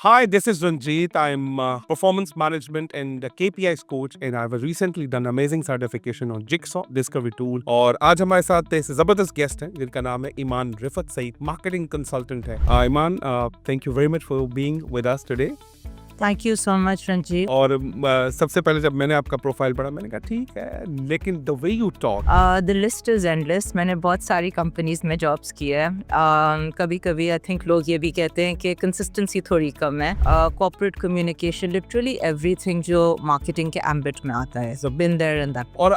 Hi, this is Ranjit. I'm performance management and KPIs coach, and I've recently done amazing certification on Jigsaw Discovery Tool. और आज हमारे साथ एक जबरदस्त guest हैं जिनका नाम है ईमान रिफत सईद, मार्केटिंग कंसल्टेंट है। Iman, thank you very much for being with us today. Thank you so much Ranjeet. और सबसे पहले जब मैंने आपका प्रोफाइल पढ़ा मैंने कहा ठीक है, लेकिन the way you talk, the list is endless. मैंने बहुत सारी कंपनीज में जॉब्स किए हैं। कभी कभी आई थिंक लोग ये भी कहते हैं कि कंसिस्टेंसी थोड़ी कम है। कॉर्पोरेट कम्युनिकेशन, लिटरली एवरीथिंग जो मार्केटिंग के एम्बिट में आता है, सो बिन देयर एंड दैट। और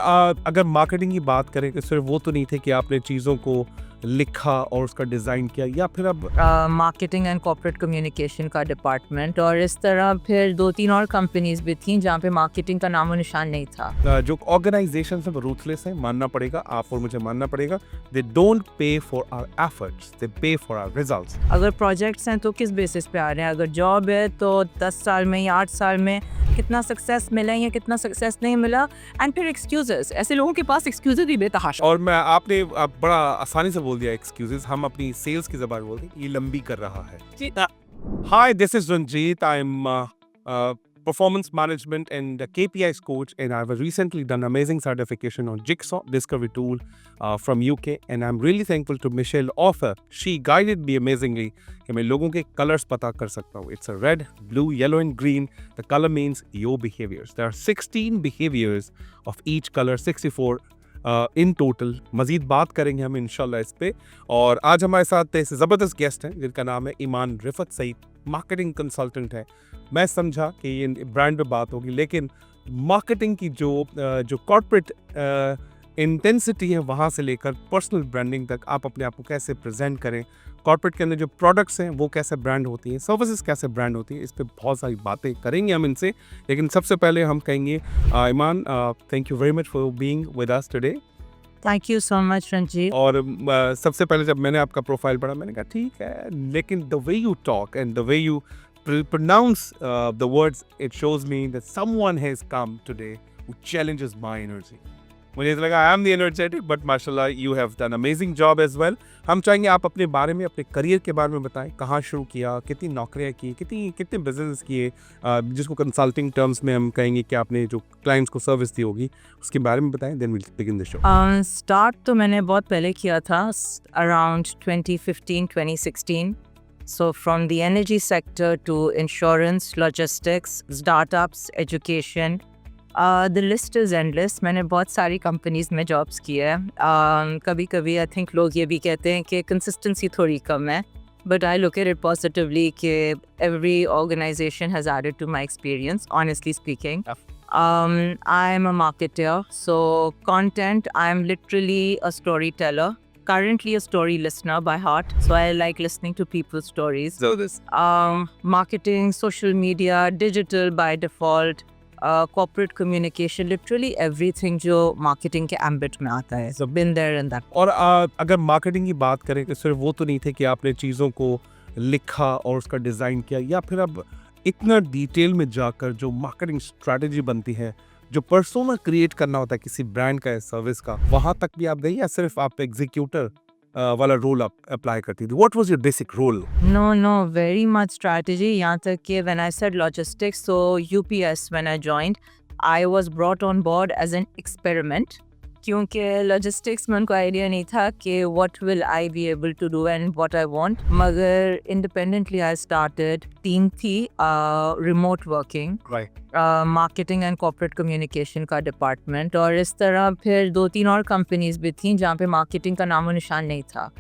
अगर मार्केटिंग की बात करें तो सिर्फ वो तो नहीं थे कि आपने चीज़ों को लिखा और उसका डिज़ाइन किया, या फिर अब मार्केटिंग एंड कॉर्पोरेट कम्युनिकेशन का डिपार्टमेंट, और इस तरह फिर 2-3 और कंपनीज भी थी जहाँ पे मार्केटिंग का नामो निशान नहीं था। जो ऑर्गेनाइजेशन है वो रूथलेस है, मानना पड़ेगा, आप और मुझे मानना पड़ेगा। They don't pay for our efforts, they pay for our results. अगर प्रोजेक्ट्स हैं तो किस बेसिस पे आ रहे हैं? अगर जॉब है तो 10 साल में या 8 साल में कितना सक्सेस मिला या कितना सक्सेस नहीं मिला, एंड फिर एक्सक्यूजेस। ऐसे लोगों के पास एक्सक्यूजेस भी बेतहाशा। और मैं आपने बड़ा आसानी से बोल दिया एक्सक्यूजेस, हम अपनी सेल्स की ज़बान बोलते हैं, ये लंबी कर रहा है। Hi, this is Ranjit. I'm performance management and KPIs coach, and I've recently done amazing certification on Jigsaw Discovery Tool from UK, and I'm really thankful to Michelle Offer. She guided me amazingly कि मैं लोगों के colors पता कर सकता हूँ. It's a red, blue, yellow and green. The color means your behaviors. There are 16 behaviors of each color, 64 in total. मज़ीद बात करेंगे हम इंशाल्लाह इस पे। और आज हमारे साथ एक ज़बरदस्त गेस्ट हैं जिनका नाम है ईमान रिफत सईद, मार्केटिंग कंसल्टेंट है। मैं समझा कि ये ब्रांड पे बात होगी, लेकिन मार्केटिंग की जो कॉर्पोरेट इंटेंसिटी है वहाँ से लेकर पर्सनल ब्रांडिंग तक, आप अपने आप को कैसे प्रेजेंट करें, कॉर्पोरेट के अंदर जो प्रोडक्ट्स हैं वो कैसे ब्रांड होती हैं, सर्विसेज कैसे ब्रांड होती हैं, इस पे बहुत सारी बातें करेंगे हम इनसे। लेकिन सबसे पहले हम कहेंगे Iman, thank you very much for being with us today. Thank you so much Ranjeet. और सबसे पहले जब मैंने आपका प्रोफाइल पढ़ा मैंने कहा ठीक है, लेकिन the way you talk and the way you pronounce the words, it shows me that someone has come today who challenges my energy. मुझे तो लगा I am the energetic, but माशाल्लाह you have done amazing job as well. हम चाहेंगे आप अपने बारे में, अपने करियर के बारे में बताएं, कहाँ शुरू किया, कितनी नौकरियाँ की, कितने बिजनेस किए, जिसको कंसल्टिंग टर्म्स में हम कहेंगे कि आपने जो क्लाइंट्स को सर्विस दी होगी, उसके बारे में बताएं, then we'll begin the show. Start तो मैंने बहुत पहले किया था, around 2015-2016। So from the energy sector to insurance, logistics, startups, education, the list is endless. मैंने बहुत सारी कंपनीज में जॉब्स किए हैं। कभी कभी आई थिंक लोग ये भी कहते हैं कि कंसिस्टेंसी थोड़ी कम है, but I look at it positively कि every organization has added to my experience, honestly speaking. I'm a marketer, so content, I'm literally a storyteller. Currently a story listener by heart, so I like listening to people's stories. So this Marketing, social media, digital by default, corporate communication, literally everything जो marketing के ambit में आता है, so been there and that. और अगर marketing की बात करें तो सिर्फ वो तो नहीं थे कि आपने चीज़ों को लिखा और उसका डिज़ाइन किया, या फिर अब इतना डिटेल में जाकर जो मार्केटिंग स्ट्रैटेजी बनती है, जो पर्सोना क्रिएट करना होता है किसी ब्रांड का या सर्विस का, वहाँ तक भी आप गई, या सिर्फ आप एग्जीक्यूटर वाला रोल आप अप्लाई करती थी? What was your basic role? No, very much strategy. यहाँ तक कि when I said logistics, so UPS when I joined, I was brought on board as an experiment. क्योंकि लॉजिस्टिक्स में उनको आइडिया नहीं था कि what will I be able to do and what I want, मगर independently I started, टीम थी, remote working, marketing and corporate communication का department, और इस तरह फिर 2-3 और कंपनीज भी थी जहाँ पे मार्केटिंग का नामो निशान नहीं था।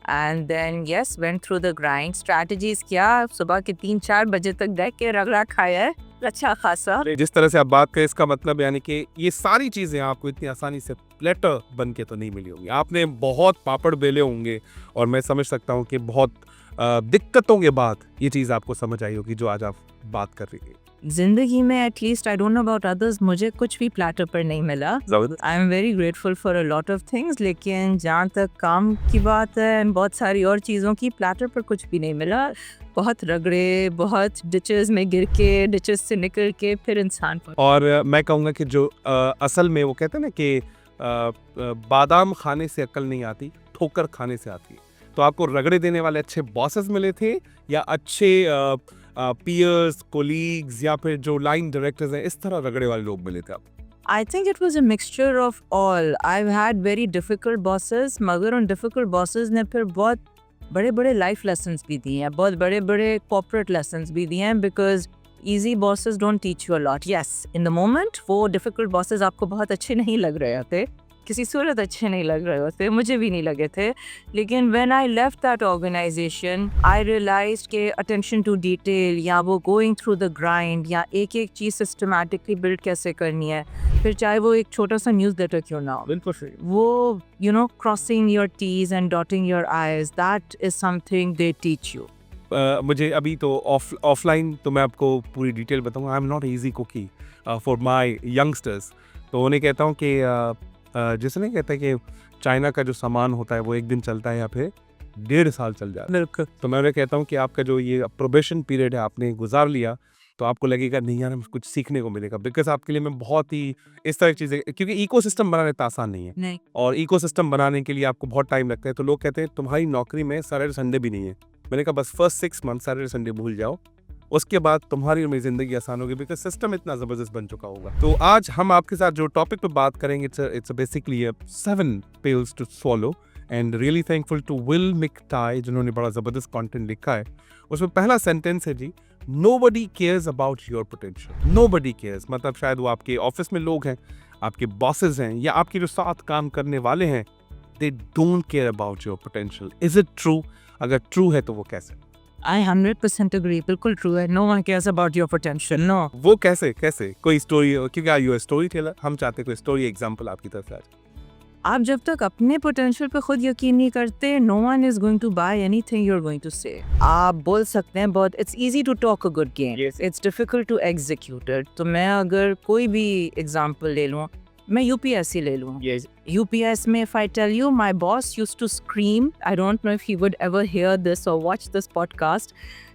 And then yes, went through the grind. Strategies क्या, सुबह के 3-4 बजे तक देख के रगड़ा खाया है अच्छा खासा। जिस तरह से आप बात करें, इसका मतलब यानी कि ये सारी चीज़ें आपको इतनी आसानी से प्लेटर बन के तो नहीं मिली होंगी, आपने बहुत पापड़ बेले होंगे, और मैं समझ सकता हूँ कि बहुत दिक्कतों के बाद ये चीज़ आपको समझ आई होगी जो आज आप बात कर रही है। जिंदगी में at least, I don't know about others, मुझे कुछ भी प्लेटर पर नहीं मिला। I am very grateful for a lot of things, लेकिन जहाँ तक काम की बात है, बहुत सारी और चीज़ों की, प्लेटर पर कुछ भी नहीं मिला। बहुत रगड़े, बहुत डिचेस में गिर के, डिचेस से निकल के फिर इंसान पर। और मैं कहूँगा कि जो असल में वो कहते हैं ना कि बादाम खाने से अकल नहीं आती, ठोकर खाने से आती है। तो आपको रगड़े देने वाले अच्छे बॉसेस मिले थे, या अच्छे पीयर्स, कोलीग्स या फिर जो लाइन डायरेक्टर्स हैं, इस तरह रगड़े वाले लोग मिले थे आप? I think it was a mixture of all. I've had very difficult bosses, मगर उन difficult bosses ने फिर बहुत बड़े-बड़े life lessons भी दिए हैं, बहुत बड़े-बड़े corporate lessons भी दिए हैं, because easy bosses don't teach you a lot. Yes, in the moment वो difficult bosses आपको बहुत अच्छे नहीं लग रहे होते, किसी सूरत अच्छे नहीं लग रहे होते, मुझे भी नहीं लगे थे, लेकिन when I left that organization, I realized कि attention to detail या वो going through the grind या एक-एक चीज़ systematically build कैसे करनी है, फिर चाहे वो एक छोटा सा newsletter क्यों ना हो, बिल्कुल सही। वो crossing your T's and dotting your I's, that is something they teach you. मुझे अभी तो ऑफलाइन तो मैं आपको पूरी डिटेल बताऊंगा। I am not easy cookie for my youngsters. तो उन्हें कहता हूँ कि जैसे नहीं कहता कि चाइना का जो सामान होता है वो एक दिन चलता है या फिर 1.5 साल चल जाता है। बिल्कुल। तो मैं उन्हें कहता हूँ कि आपका जो ये प्रोबेशन पीरियड है आपने गुजार लिया, तो आपको लगेगा नहीं यार हमें कुछ सीखने को मिलेगा, बिकॉज आपके लिए मैं बहुत ही इस तरह की चीज़ें, क्योंकि इकोसिस्टम बनाना इतना आसान नहीं है, नहीं, और इकोसिस्टम बनाने के लिए आपको बहुत टाइम लगता है। तो लोग कहते हैं तुम्हारी नौकरी में सैटरडे संडे भी नहीं है। मैंने कहा बस फर्स्ट 6 मंथ सैटरडे संडे भूल जाओ, उसके बाद तुम्हारी और मेरी ज़िंदगी आसान होगी, बिकॉज सिस्टम इतना ज़बरदस्त बन चुका होगा। तो आज हम आपके साथ जो टॉपिक पे बात करेंगे, it's basically 7 pills to swallow, and really thankful to Will मिकटाई जिन्होंने बड़ा ज़बरदस्त कंटेंट लिखा है। उसमें पहला सेंटेंस है जी, nobody cares about your potential. Nobody cares मतलब शायद वो आपके ऑफिस में लोग हैं, आपके बॉसेस हैं, या आपके जो साथ काम करने वाले हैं, they don't care about your potential. Is it true? अगर ट्रू है तो वो कैसे? I 100% agree. बिल्कुल true है. No one cares about your potential. No. वो कैसे कोई स्टोरी, क्योंकि यू आर स्टोरी टेलर, हम चाहते हैं कोई स्टोरी एग्जांपल आपकी तरफ से आज। आप जब तक अपने पोटेंशियल पे खुद यकीन नहीं करते, no one is going to buy anything you're going to say. आप बोल सकते हैं बहुत, it's easy to talk a good game. Yes. It's difficult to execute it. तो मैं अगर कोई भी एग्जांपल ले लूँ, मैं यूपीएससी ले लूँ। Yes. UPS में, if I tell you, my boss used to scream. I don't know if he would ever hear this or watch this podcast.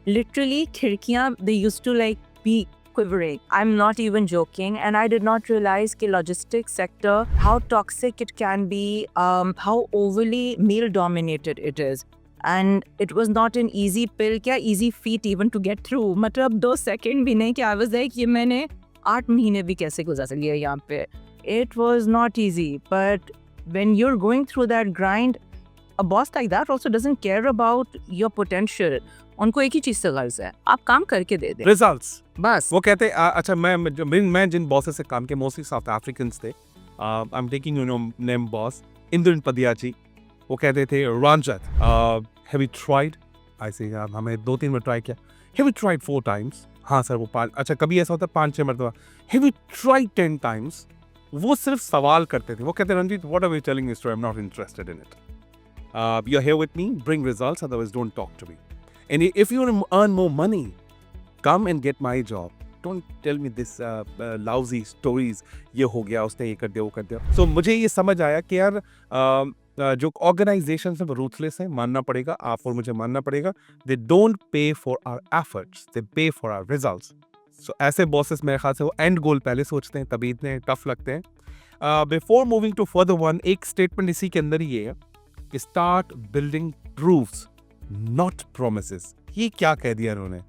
Literally, खिड़कियाँ, they used to like be quivering. I'm not even joking, and I did not realize कि logistics sector, how toxic it can be, how overly male-dominated it is. And it was not an easy pill, क्या easy feat even to get through. मतलब 2 second भी नहीं कि I was like, ये मैंने 8 महीने भी कैसे गुजार लिया यहाँ पे. It was not easy, but when you're going through that grind, a boss like that also doesn't care about your potential. उनको एक ही चीज़ से गर्ज है, आप काम करके दे दें, रिजल्ट्स। बस। वो कहते हैं अच्छा, मैं जिन बॉसेस से काम किया मोस्टली साउथ अफ्रीकन्स थे। I am taking you know name boss Indran Padayachee. वो कहते थे Ranjat, have you tried? I say हमें 2-3 बार ट्राई किया। Have you tried 4 times? हाँ सर वो 5। अच्छा कभी ऐसा होता है 5-6 मरतबा। Have you tried 10 times? वो सिर्फ सवाल करते थे। वो कहते Ranjeet, what are you telling me story, I am not interested in it. You are here with me, bring results, otherwise don't talk to me. And if you want to earn more money, come and get my job. Don't tell me this lousy stories. ये हो गया, उसने ये कर दिया, वो कर दिया। So मुझे ये समझ आया कि यार जो ऑर्गेनाइजेशन है वो रूथलेस है, मानना पड़ेगा, आप और मुझे मानना पड़ेगा। They don't pay for our efforts, they pay for our results. So ऐसे बॉसेस मेरे ख्याल से वो एंड गोल पहले सोचते हैं, तभी इतने टफ लगते हैं। Before moving to further one, एक स्टेटमेंट इसी के अंदर ही है कि start building proofs, not promises. ये क्या कह दिया उन्होंने?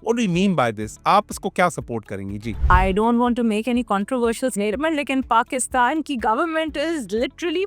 What do you mean by this? आप इसको क्या सपोर्ट करेंगी जी? I don't want to make any controversial statement, लेकिन पाकिस्तान की government is literally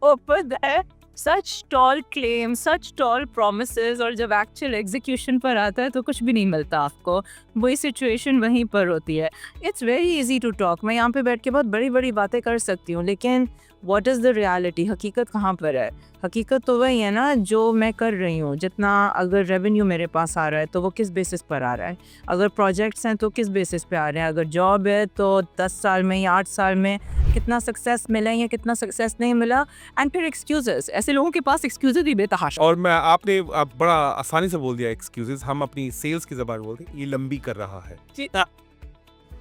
over there. Such tall claims, such tall promises, और जब actual execution पर आता है तो कुछ भी नहीं मिलता आपको। वही situation वहीं पर होती है। It's very easy to talk. मैं यहाँ पे बैठ के बहुत बड़ी बड़ी बातें कर सकती हूँ, लेकिन what is the reality? हकीकत कहाँ पर है? हकीकत तो वही है ना जो मैं कर रही हूँ। जितना अगर रेवेन्यू मेरे पास आ रहा है तो वो किस बेसिस पर आ रहा है, अगर प्रोजेक्ट्स हैं तो किस बेसिस पे आ रहे हैं, अगर जॉब है तो 10 साल में या 8 साल में कितना सक्सेस मिला या कितना सक्सेस नहीं मिला। एंड फिर एक्सक्यूजेस, ऐसे लोगों के पास एक्सक्यूजेस भी बेतहाशा। और मैं आपने बड़ा आसानी से बोल दिया एक्सक्यूजेस। हम अपनी सेल्स की ज़बान बोलते हैं, ये लंबी कर रहा है।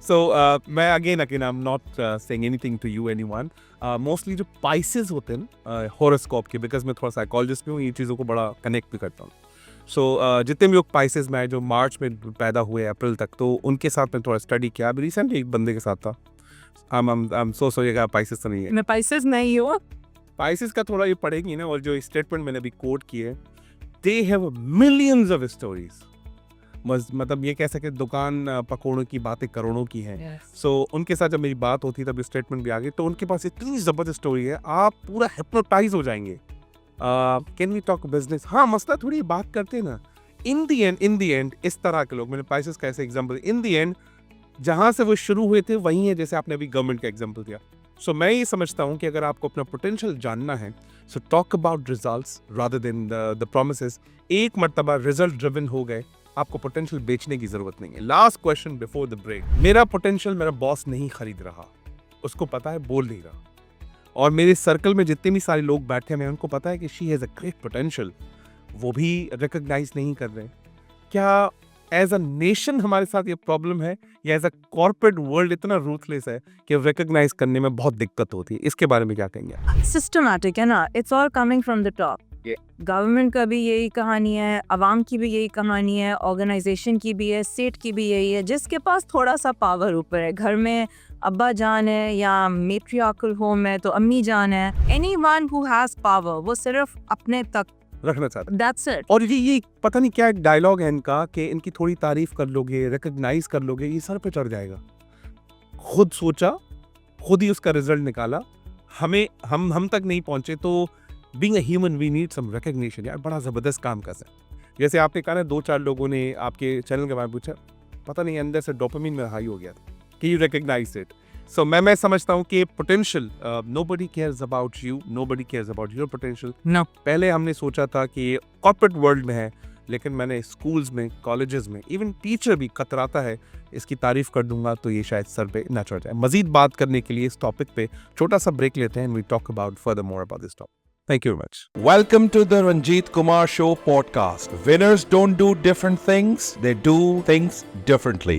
So मैं again I am not saying anything to you anyone. Mostly जो पाइसेस होते हैं हॉरोस्कोप के, बिकॉज मैं थोड़ा साइकोलॉजिस्ट भी हूँ, ये चीज़ों को बड़ा कनेक्ट भी करता हूँ। सो जितने भी लोग पाइसेस में आए जो मार्च में पैदा हुए अप्रैल तक, तो उनके साथ मैं थोड़ा स्टडी किया। अभी रिसेंटली एक बंदे के साथ था। I'm so sorry, पाइसेस तो नहीं है। मैं पाइसेस नहीं हूँ। पाइसेस का थोड़ा ये पढ़ेंगी ना, और जो स्टेटमेंट मैंने अभी कोट किए, they have millions of stories. मतलब ये कह सके दुकान पकौड़ों की बातें करोड़ों की हैं। Yes. सो उनके साथ जब मेरी बात होती तब स्टेटमेंट भी आ गई, तो उनके पास इतनी ज़बरदस्त स्टोरी है, आप पूरा हिप्नोटाइज हो जाएंगे। Can we talk business? हाँ, मसला थोड़ी बात करते हैं ना। इन दी एंड इस तरह के लोग, मैंने स्पाइसेस का ऐसे एग्जाम्पल, इन दी एंड जहाँ से वो शुरू हुए थे वहीं है, जैसे आपने अभी गवर्नमेंट का एग्जाम्पल दिया। सो मैं ये समझता हूँ कि अगर आपको अपना पोटेंशियल जानना है, so talk about results rather than the promises. एक मर्तबा रिजल्ट ड्रिवन हो गए, आपको पोटेंशियल बेचने की जरूरत नहीं है। Last question before the break, मेरा पोटेंशियल मेरा बॉस नहीं खरीद रहा, उसको पता है, बोल नहीं रहा, और मेरे सर्कल में जितने भी सारे लोग बैठे हैं उनको पता है कि she has a great potential, वो भी रिकॉग्नाइज नहीं कर रहे। क्या एज अ नेशन हमारे साथ ये प्रॉब्लम है, या एज अ कॉर्पोरेट वर्ल्ड इतना रूथलेस है कि रिकॉग्नाइज करने में बहुत दिक्कत होती है? इसके बारे में क्या कहेंगे? सिस्टमैटिक है ना, it's all coming from the top. Government का भी यही कहानी है, अवाम की भी यही कहानी है, ऑर्गेनाइजेशन की भी है, स्टेट की भी यही है। जिसके पास थोड़ा सा पावर ऊपर है, घर में अब्बा जान है या मेट्रियार्कल होम है तो अम्मी जान है, एनीवन हु हैज पावर वो सिर्फ अपने तक रखना चाहता है। That's it. और ये पता नहीं क्या डायलॉग है इनका कि इनकी थोड़ी तारीफ कर लोगे, रिकॉग्नाइज कर लोगे, ये सर पे चढ़ जाएगा। खुद सोचा, खुद ही उसका रिजल्ट निकाला, हमें हम तक नहीं पहुंचे, तो being a human we need some recognition. यार बड़ा ज़बरदस्त काम कर सकते। जैसे आपने कहा ना, 2-4 लोगों ने आपके चैनल के बारे में पूछा, पता नहीं अंदर से डोपामिन में हाई हो गया था कि यू रिकॉग्नाइज इट। सो मैं समझता हूँ कि potential, nobody cares about you, nobody cares about your potential. No, पहले हमने सोचा था कि कॉर्पोरेट वर्ल्ड में है, लेकिन मैंने स्कूल्स में, कॉलेजेस में, इवन टीचर भी कतराता है, इसकी तारीफ कर दूंगा तो ये शायद सर पे ना चढ़ जाए। मजीद बात करने के लिए इस टॉपिक पे छोटा सा ब्रेक लेते हैं, and we talk about further more about this topic. Thank you very much. Welcome to the Ranjit Kumar Show podcast. Winners don't do different things, they do things differently.